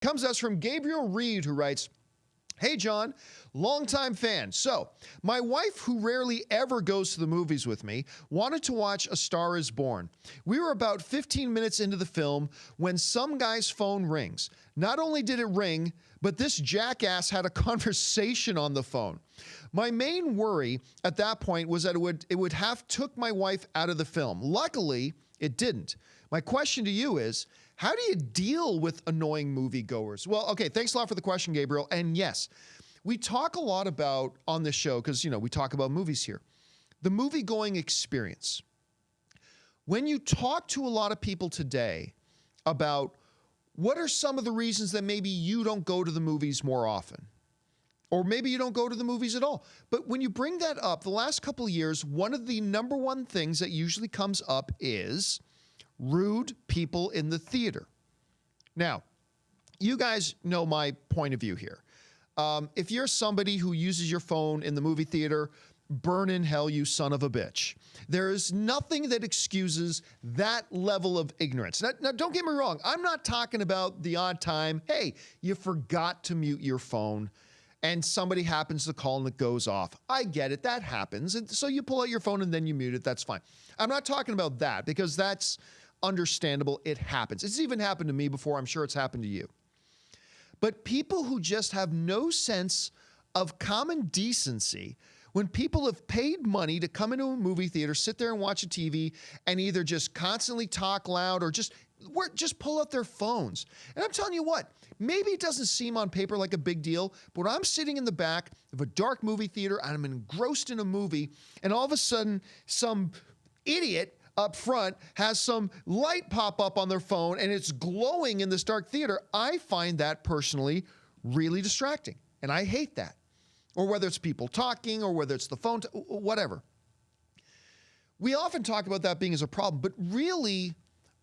Comes to us from Gabriel Reed, who writes, "Hey, John, longtime fan. So, my wife, who rarely ever goes to the movies with me, wanted to watch A Star is Born. We were about 15 minutes into the film when some guy's phone rings. Not only did it ring, but this jackass had a conversation on the phone. My main worry at that point was that it would have took my wife out of the film. Luckily, it didn't. My question to you is, how do you deal with annoying moviegoers?" Well, okay, thanks a lot for the question, Gabriel. And yes, we talk a lot about on this show, because, we talk about movies here, the movie-going experience. When you talk to a lot of people today about what are some of the reasons that maybe you don't go to the movies more often, or maybe you don't go to the movies at all. But when you bring that up, the last couple of years, one of the number one things that usually comes up is rude people in the theater. Now, you guys know my point of view here. If you're somebody who uses your phone in the movie theater, burn in hell, you son of a bitch. There is nothing that excuses that level of ignorance. Now, don't get me wrong. I'm not talking about the odd time, hey, you forgot to mute your phone and somebody happens to call and it goes off. I get it. That happens. And so you pull out your phone and then you mute it. That's fine. I'm not talking about that because that's understandable. It happens. It's even happened to me before. I'm sure it's happened to you. But people who just have no sense of common decency, when people have paid money to come into a movie theater, sit there and watch a TV and either just constantly talk loud or just pull out their phones. And I'm telling you what, maybe it doesn't seem on paper like a big deal, but when I'm sitting in the back of a dark movie theater and I'm engrossed in a movie and all of a sudden some idiot up front has some light pop up on their phone and it's glowing in this dark theater, I find that personally really distracting. And I hate that. Or whether it's people talking or whether it's the phone, whatever. We often talk about that being as a problem, but really,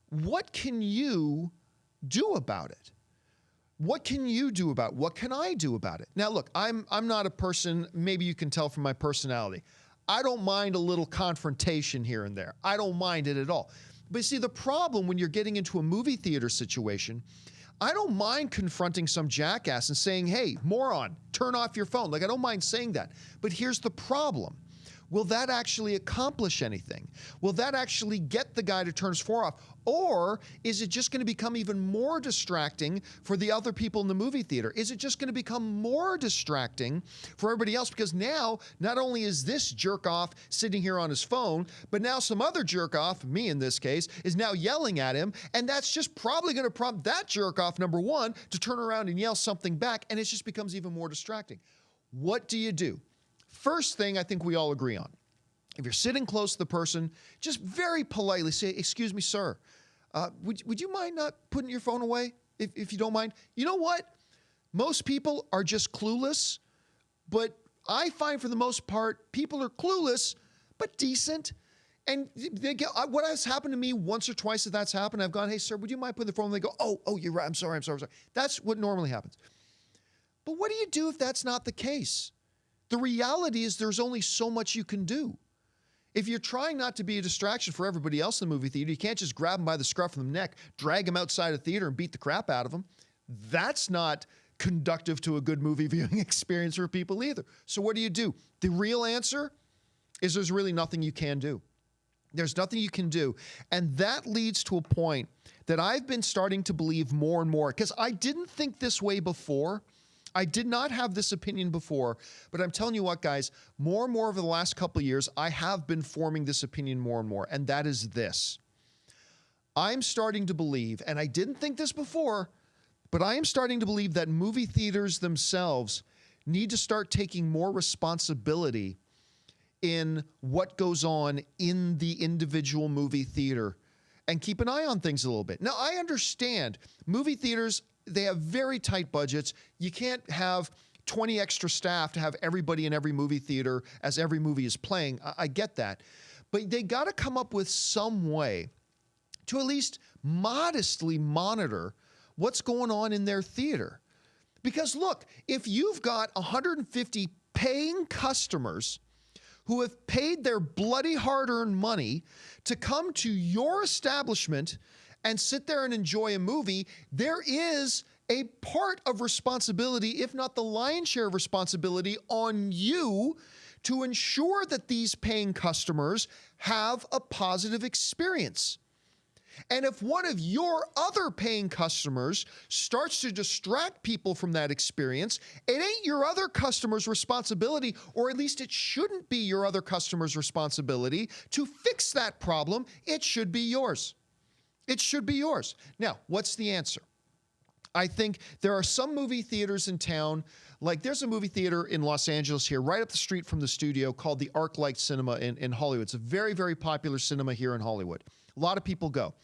what can you do about it? What can you do about it? What can I do about it? Now, look, I'm not a person, maybe you can tell from my personality. I don't mind a little confrontation here and there. I don't mind it at all. But see, the problem when you're getting into a movie theater situation, I don't mind confronting some jackass and saying, hey, moron, turn off your phone. Like, I don't mind saying that. But here's the problem. Will that actually accomplish anything? Will that actually get the guy to turn his phone off? Or is it just going to become even more distracting for the other people in the movie theater? Is it just going to become more distracting for everybody else? Because now, not only is this jerk off sitting here on his phone, but now some other jerk off, me in this case, is now yelling at him. And that's just probably going to prompt that jerk off, number one, to turn around and yell something back. And it just becomes even more distracting. What do you do? First thing I think we all agree on. If you're sitting close to the person, just very politely say, excuse me, sir, would you mind not putting your phone away if you don't mind? You know what? Most people are just clueless, but I find for the most part, people are clueless, but decent. And they get, what has happened to me once or twice that that's happened, I've gone, hey, sir, would you mind putting the phone? And they go, oh, you're right. I'm sorry. That's what normally happens. But what do you do if that's not the case? The reality is there's only so much you can do. If you're trying not to be a distraction for everybody else in the movie theater, you can't just grab them by the scruff of the neck, drag them outside the theater and beat the crap out of them. That's not conductive to a good movie viewing experience for people either. So what do? The real answer is there's really nothing you can do. There's nothing you can do. And that leads to a point that I've been starting to believe more and more, because I didn't think this way before. I did not have this opinion before, but I'm telling you what, guys, more and more over the last couple of years, I have been forming this opinion more and more, and that is this. I'm starting to believe, and I didn't think this before, but I am starting to believe that movie theaters themselves need to start taking more responsibility in what goes on in the individual movie theater and keep an eye on things a little bit. Now, I understand movie theaters, they have very tight budgets. You can't have 20 extra staff to have everybody in every movie theater as every movie is playing. I get that. But they got to come up with some way to at least modestly monitor what's going on in their theater. Because look, if you've got 150 paying customers who have paid their bloody hard-earned money to come to your establishment and sit there and enjoy a movie, there is a part of responsibility, if not the lion's share of responsibility, on you to ensure that these paying customers have a positive experience. And if one of your other paying customers starts to distract people from that experience, it ain't your other customer's responsibility, or at least it shouldn't be your other customer's responsibility to fix that problem. It should be yours. It should be yours. Now, what's the answer? I think there are some movie theaters in town, like there's a movie theater in Los Angeles here, right up the street from the studio, called the ArcLight Cinema in Hollywood. It's a very, very popular cinema here in Hollywood. A lot of people go.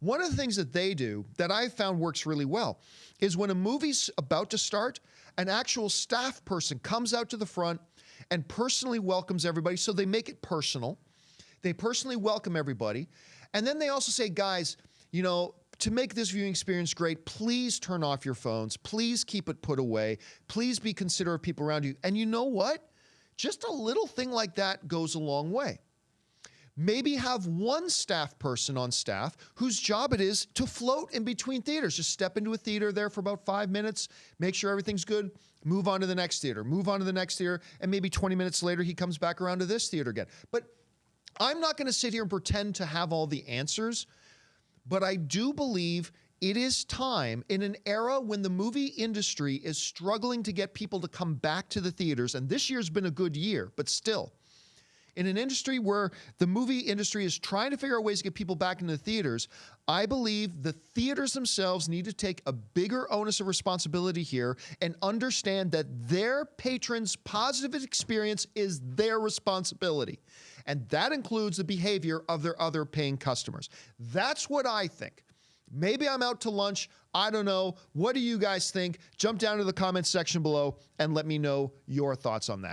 One of the things that they do that I've found works really well is when a movie's about to start, an actual staff person comes out to the front and personally welcomes everybody. So they make it personal. They personally welcome everybody. And then they also say, guys, you know, to make this viewing experience great, please turn off your phones. Please keep it put away. Please be considerate of people around you. And you know what? Just a little thing like that goes a long way. Maybe have one staff person on staff whose job it is to float in between theaters. Just step into a theater there for about 5 minutes, make sure everything's good, move on to the next theater, move on to the next theater, and maybe 20 minutes later he comes back around to this theater again. But I'm not going to sit here and pretend to have all the answers, but I do believe it is time, in an era when the movie industry is struggling to get people to come back to the theaters, and this year's been a good year, but still, in an industry where the movie industry is trying to figure out ways to get people back into the theaters, I believe the theaters themselves need to take a bigger onus of responsibility here and understand that their patrons' positive experience is their responsibility. And that includes the behavior of their other paying customers. That's what I think. Maybe I'm out to lunch. I don't know. What do you guys think? Jump down to the comments section below and let me know your thoughts on that.